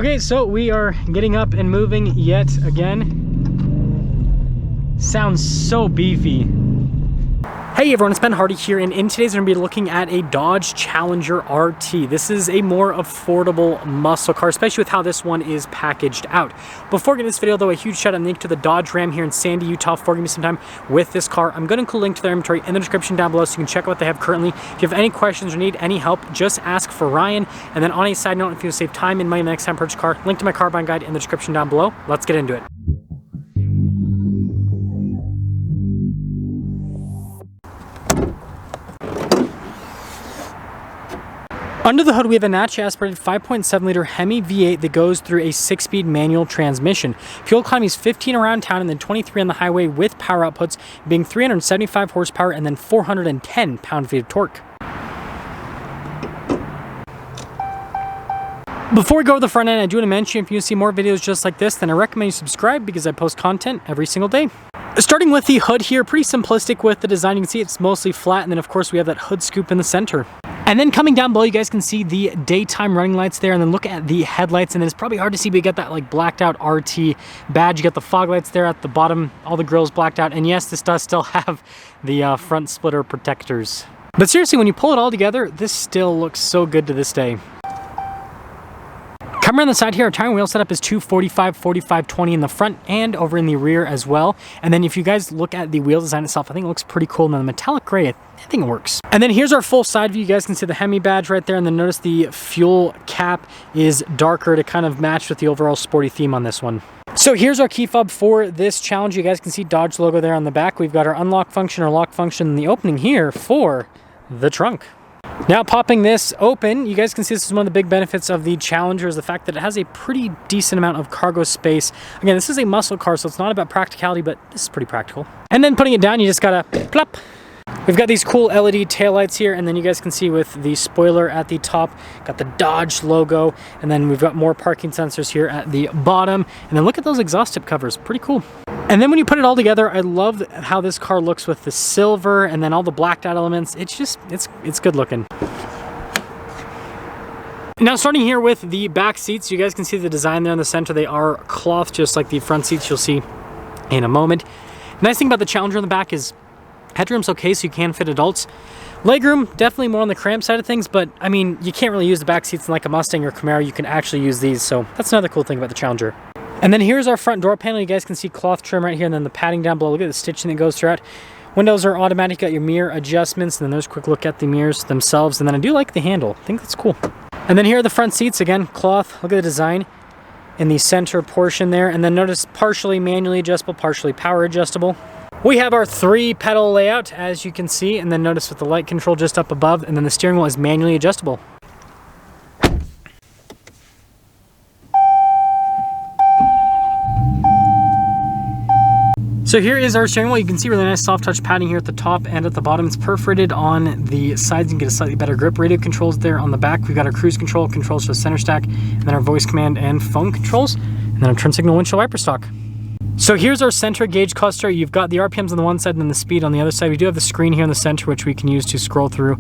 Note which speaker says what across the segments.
Speaker 1: Okay, so we are getting up and moving yet again. Sounds so beefy. Hey everyone, it's Ben Hardy here, and in today's we're going to be looking at a Dodge Challenger RT. This is a more affordable muscle car, especially with how this one is packaged out. Before getting this video though, a huge shout out and link to the Dodge Ram here in Sandy, Utah for giving me some time with this car. I'm going to include a link to their inventory in the description down below so you can check out what they have currently. If you have any questions or need any help, just ask for Ryan. And then on a side note, if you want to save time and money the next time purchase a car, link to my car buying guide in the description down below. Let's get into it. Under the hood, we have a naturally aspirated 5.7 liter Hemi V8 that goes through a 6-speed manual transmission. Fuel economy is 15 around town and then 23 on the highway, with power outputs being 375 horsepower and then 410 pound-feet of torque. Before we go to the front end, I do want to mention if you see more videos just like this, then I recommend you subscribe because I post content every single day. Starting with the hood here, pretty simplistic with the design. You can see it's mostly flat, and then of course we have that hood scoop in the center. And then coming down below, you guys can see the daytime running lights there, and then look at the headlights, and it's probably hard to see, but you got that like blacked out RT badge. You got the fog lights there at the bottom, all the grills blacked out, and yes, this does still have the front splitter protectors. But seriously, when you pull it all together, this still looks so good to this day. Coming around the side here, our tire wheel setup is 245, 45, 20 in the front and over in the rear as well. And then if you guys look at the wheel design itself, I think it looks pretty cool. And then the metallic gray, I think it works. And then here's our full side view. You guys can see the Hemi badge right there. And then notice the fuel cap is darker to kind of match with the overall sporty theme on this one. So here's our key fob for this Challenger. You guys can see Dodge logo there on the back. We've got our unlock function, our lock function, and the opening here for the trunk. Now popping this open, you guys can see this is one of the big benefits of the Challenger is the fact that it has a pretty decent amount of cargo space. Again, this is a muscle car, so it's not about practicality, but this is pretty practical. And then putting it down, you just gotta plop. We've got these cool LED taillights here, and then you guys can see with the spoiler at the top, got the Dodge logo, and then we've got more parking sensors here at the bottom. And then look at those exhaust tip covers, pretty cool. And then when you put it all together, I love how this car looks with the silver and then all the blacked out elements. It's just, it's good looking. Now starting here with the back seats, you guys can see the design there in the center. They are cloth just like the front seats you'll see in a moment. Nice thing about the Challenger in the back is headroom's okay, so you can fit adults. Legroom, definitely more on the cramped side of things, but I mean, you can't really use the back seats in like a Mustang or Camaro. You can actually use these, so that's another cool thing about the Challenger. And then here's our front door panel. You guys can see cloth trim right here, and then the padding down below. Look at the stitching that goes throughout. Windows are automatic. You got your mirror adjustments, and then there's a quick look at the mirrors themselves. And then I do like the handle. I think that's cool. And then here are the front seats. Again, cloth. Look at the design in the center portion there. And then notice partially manually adjustable, partially power adjustable. We have our 3-pedal layout, as you can see. And then notice with the light control just up above. And then the steering wheel is manually adjustable. So here is our steering wheel. You can see really nice soft touch padding here at the top and at the bottom. It's perforated on the sides. You can get a slightly better grip. Radio controls there on the back. We've got our cruise control, controls for the center stack, and then our voice command and phone controls, and then our turn signal windshield wiper stock. So here's our center gauge cluster. You've got the RPMs on the one side and then the speed on the other side. We do have the screen here in the center, which we can use to scroll through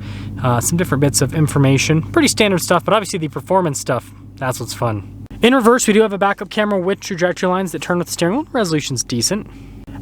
Speaker 1: some different bits of information. Pretty standard stuff, but obviously the performance stuff, that's what's fun. In reverse, we do have a backup camera with trajectory lines that turn with the steering wheel. Resolution's decent.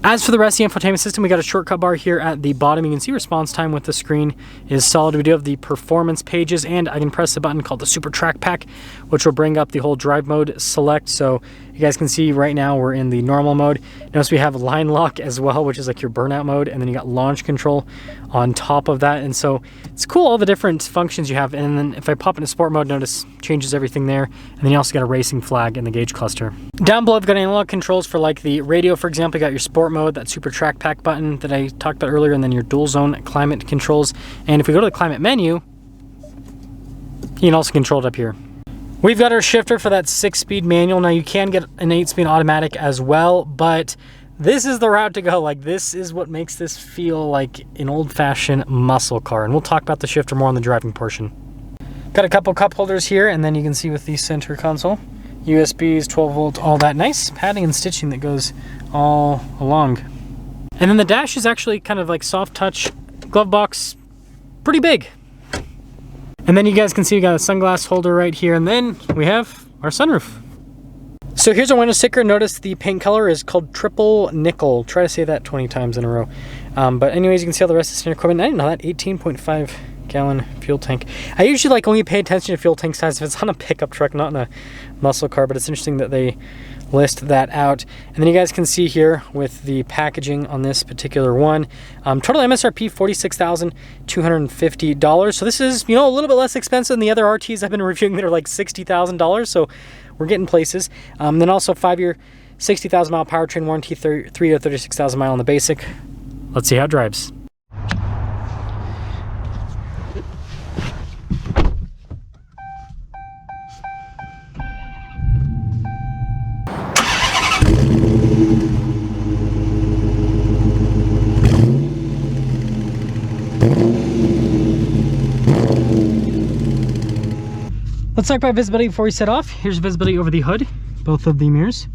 Speaker 1: As for the rest of the infotainment system, we got a shortcut bar here at the bottom. You can see response time with the screen is solid. We do have the performance pages, and I can press the button called the Super Track Pack, which will bring up the whole drive mode select. So you guys can see right now we're in the normal mode. Notice we have line lock as well, which is like your burnout mode, and then you got launch control on top of that. And so it's cool all the different functions you have. And then if I pop into sport mode, notice changes everything there. And then you also got a racing flag in the gauge cluster. Down below, we've got analog controls for like the radio, for example. You got your sport mode, that Super Track Pack button that I talked about earlier, and then your dual zone climate controls. And if we go to the climate menu, you can also control it up here. We've got our shifter for that 6-speed manual. Now you can get an 8-speed automatic as well, but this is the route to go. Like, this is what makes this feel like an old-fashioned muscle car, and we'll talk about the shifter more on the driving portion. Got a couple cup holders here, and then you can see with the center console, USBs, 12 volt, all that nice padding and stitching that goes all along. And then the dash is actually kind of like soft touch glove box, pretty big. And then you guys can see we got a sunglass holder right here, and then we have our sunroof. So here's our window sticker. Notice the paint color is called Triple Nickel. Try to say that 20 times in a row. But anyways, you can see all the rest of the standard equipment. I didn't know that, 18.5 gallon fuel tank. I usually like only pay attention to fuel tank size if it's on a pickup truck, not in a muscle car, but it's interesting that they list that out. And then you guys can see here with the packaging on this particular one, total MSRP $46,250. So this is, you know, a little bit less expensive than the other RTs I've been reviewing that are like $60,000. So we're getting places. Then also 5-year 60,000 mile powertrain warranty, 3 to 36,000 mile on the basic. Let's see how it drives. Let's talk about visibility before we set off. Here's visibility over the hood, both of the mirrors,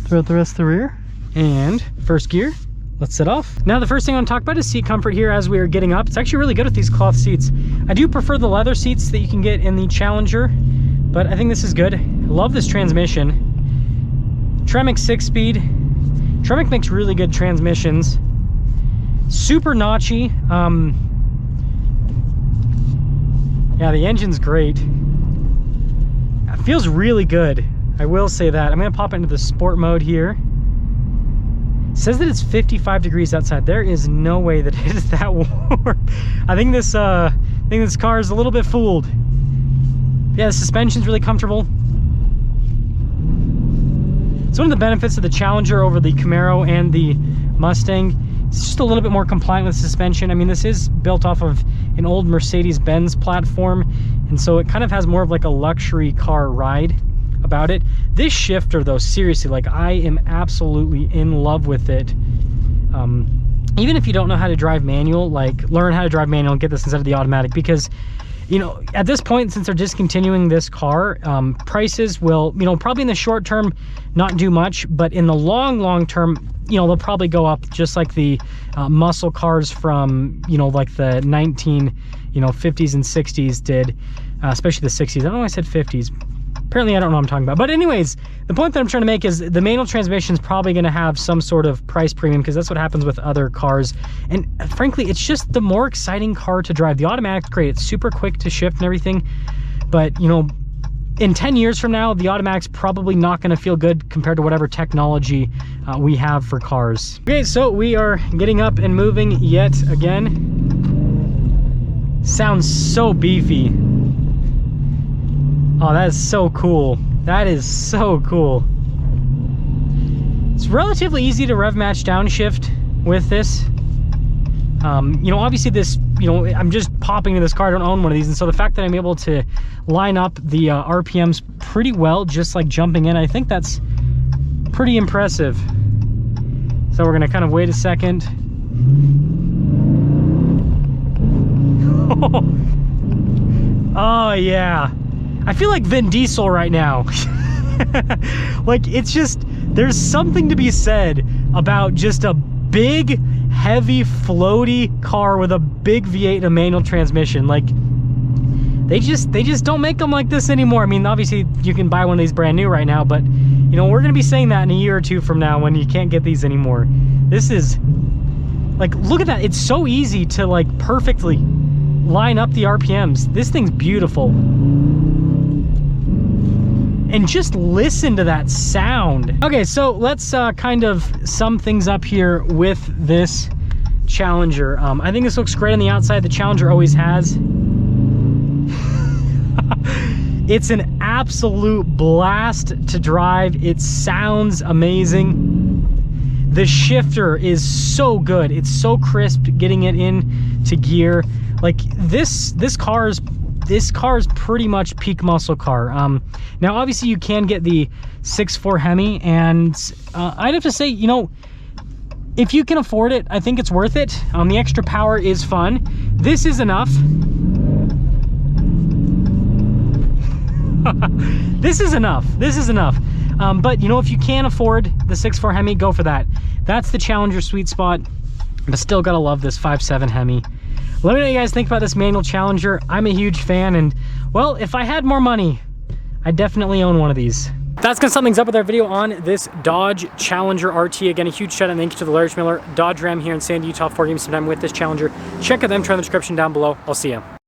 Speaker 1: throughout the rest of the rear, and first gear. Let's set off. Now the first thing I want to talk about is seat comfort here as we are getting up. It's actually really good with these cloth seats. I do prefer the leather seats that you can get in the Challenger, but I think this is good. I love this transmission. Tremec 6-speed. Tremec makes really good transmissions. Super notchy. Yeah, the engine's great. It feels really good, I will say that. I'm gonna pop into the sport mode here. It says that it's 55 degrees outside. There is no way that it is that warm. I think this car is a little bit fooled. Yeah, the suspension's really comfortable. It's one of the benefits of the Challenger over the Camaro and the Mustang. It's just a little bit more compliant with suspension. I mean, this is built off of an old Mercedes-Benz platform, and so it kind of has more of like a luxury car ride about it. This shifter though, seriously, like I am absolutely in love with it. Even if you don't know how to drive manual, like learn how to drive manual and get this instead of the automatic, because you know, at this point, since they're discontinuing this car, prices will, you know, probably in the short term not do much, but in the long term, you know, they'll probably go up, just like the muscle cars from, you know, like the 50s and 60s did, especially the 60s. I don't know why I said 50s. Apparently I don't know what I'm talking about. But anyways, the point that I'm trying to make is the manual transmission is probably going to have some sort of price premium, because that's what happens with other cars. And frankly, it's just the more exciting car to drive. The automatic's great. It's super quick to shift and everything. But, you know, in 10 years from now, the automatic's probably not going to feel good compared to whatever technology we have for cars. Okay, so we are getting up and moving yet again. Sounds so beefy. Oh, that is so cool. That is so cool. It's relatively easy to rev match downshift with this. You know, obviously this, you know, I'm just popping into this car. I don't own one of these. And so the fact that I'm able to line up the RPMs pretty well, just like jumping in, I think that's pretty impressive. So we're gonna kind of wait a second. Oh yeah. I feel like Vin Diesel right now. Like, it's just, there's something to be said about just a big, heavy, floaty car with a big V8 and a manual transmission. Like, they just don't make them like this anymore. I mean, obviously you can buy one of these brand new right now, but you know, we're gonna be saying that in a year or two from now when you can't get these anymore. This is, like, look at that. It's so easy to like perfectly line up the RPMs. This thing's beautiful. And just listen to that sound. Okay, so let's kind of sum things up here with this Challenger. I think this looks great on the outside. The Challenger always has. It's an absolute blast to drive. It sounds amazing. The shifter is so good. It's so crisp getting it into gear. Like, this car's pretty much peak muscle car. Now obviously you can get the 6.4 Hemi, and I'd have to say, you know, if you can afford it, I think it's worth it. The extra power is fun. This is enough. This is enough. But you know, if you can afford the 6.4 Hemi, go for that. That's the Challenger sweet spot, but still gotta love this 5.7 Hemi. Let me know what you guys think about this manual Challenger. I'm a huge fan, and well, if I had more money, I'd definitely own one of these. That's gonna sum things up with our video on this Dodge Challenger RT. Again, a huge shout out and thank you to the Larry Miller Dodge Ram here in Sandy, Utah for giving me some time with this Challenger. Check out them, try in the description down below. I'll see you.